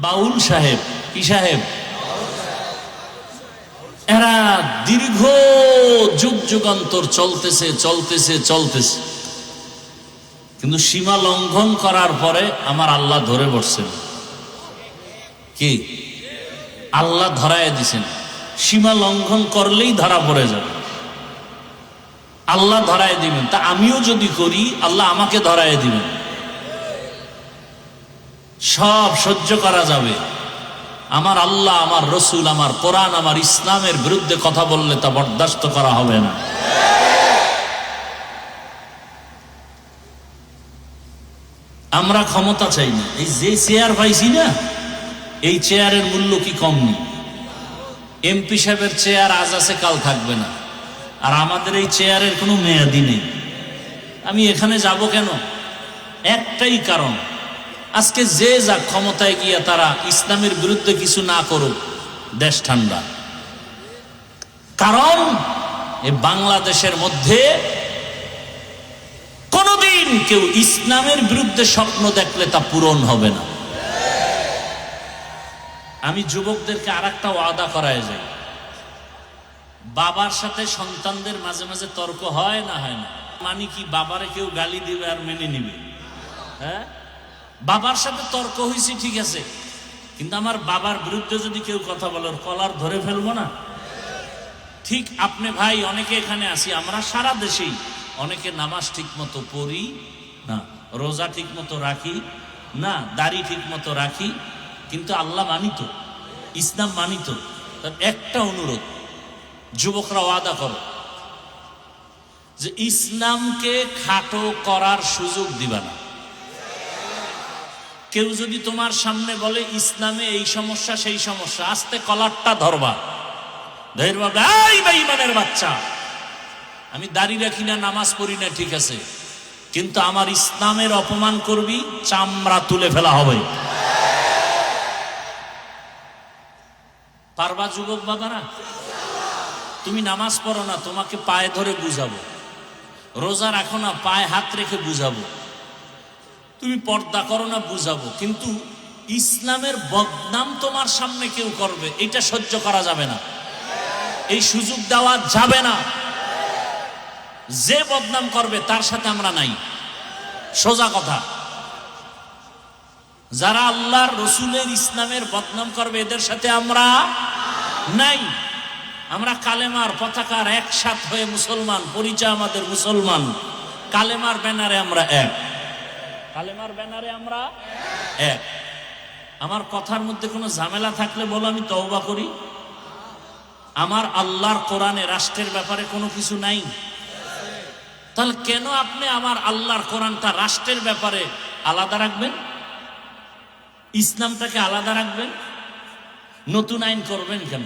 বাউল সাহেব, কি সাহেব, এরা দীর্ঘ যুগ যুগান্তর চলতেছে চলতেছে চলতেছে, কিন্তু সীমা লঙ্ঘন করার পরে আমার আল্লাহ ধরে বসছেন। কি আল্লাহ ধরায় দিছেন, সীমা লঙ্ঘন করলেই ধরা পড়ে যাবে, আল্লাহ ধরায় দিবেন। তা আমিও যদি করি আল্লাহ আমাকে ধরায় দিবেন, সব সহ্য করা যাবে। আমার আল্লাহ, আমার রসুল, আমার কোরআন, আমার ইসলামের বিরুদ্ধে কথা বললে তা বরদাস্ত করা হবে না। আমরা ক্ষমতা চাই না, এই যে চেয়ার পাইছি না, এই চেয়ারের মূল্য কি কম নেই। এমপি সাহেবের চেয়ার আজ আছে কাল থাকবে না, আর আমাদের এই চেয়ারের কোনো মেয়াদি নেই। আমি এখানে যাব কেন? একটাই কারণ, আজকে যে যা ক্ষমতায় গিয়া তারা ইসলামের বিরুদ্ধে কিছু না করুক, দেশ ঠান্ডা। কারণ এই বাংলাদেশের মধ্যে কোনদিন কেউ ইসলামের বিরুদ্ধে স্বপ্ন দেখলে তা পূরণ হবে না। আমি যুবকদেরকে আর একটা ওয়াদা করায় যাই, বাবার সাথে সন্তানদের মাঝে মাঝে তর্ক হয় না, হয় না মানে কি বাবারে কেউ গালি দিবে আর মেনে নিবে? হ্যাঁ, বাবার সাথে তর্ক হয়েছে ঠিক আছে, কিন্তু আমার বাবার বিরুদ্ধে যদি কেউ কথা বলে কলার ধরে ফেলবো না? ঠিক আপনি ভাই, অনেকে এখানে আসি, আমরা সারা দেশেই অনেকে নামাজ ঠিক মতো পড়ি না, রোজা ঠিক মতো রাখি না, দাড়ি ঠিক মতো রাখি, কিন্তু আল্লাহ মানিত, ইসলাম মানিত। তার একটা অনুরোধ, যুবকরা ওয়াদা করো যে ইসলামকে খাটো করার সুযোগ দিবা না। কেউ যদি তোমার সামনে বলে ইসলামে এই সমস্যা সেই সমস্যা, আস্তে কলারটা ধরবা, ধরবা, এই বেঈমানের বাচ্চা, আমি দাড়ি রাখি না, নামাজ পড়ি না, ঠিক আছে, কিন্তু আমার ইসলামের অপমান করবি, চামড়া তুলে ফেলা হবে। পারবা যুবক বাবারা? তুমি নামাজ পড়ো না, তোমাকে পায়ে ধরে বুঝাবো। রোজা রাখো না, পায়ে হাত রেখে বুঝাবো। তুমি পর্দা করো না, বুঝাবো। কিন্তু ইসলামের বদনাম তোমার সামনে কেউ করবে, এটা সহ্য করা যাবে না, এই সুযোগ দেওয়া যাবে না। যে বদনাম করবে তার সাথে আমরা নাই, সোজা কথা। যারা আল্লাহর রসুলের ইসলামের বদনাম করবে এদের সাথে আমরা নাই। আমরা কালেমার পতাকার একসাথ হয়ে মুসলমান, পরিচয় আমাদের মুসলমান, কালেমার ব্যানারে আমরা এক, কালেমার ব্যানারে আমরা এক। আমার কথার মধ্যে কোনো ঝামেলা থাকলে বলো, আমি তওবা করি। আমার আল্লাহর কোরআনে রাষ্ট্রের ব্যাপারে কোনো কিছু নাই, তাহলে কেন আপনি আমার আল্লাহর কোরআনটা রাষ্ট্রের ব্যাপারে আলাদা রাখবেন, ইসলামটাকে আলাদা রাখবেন, নতুন আইন করবেন কেন?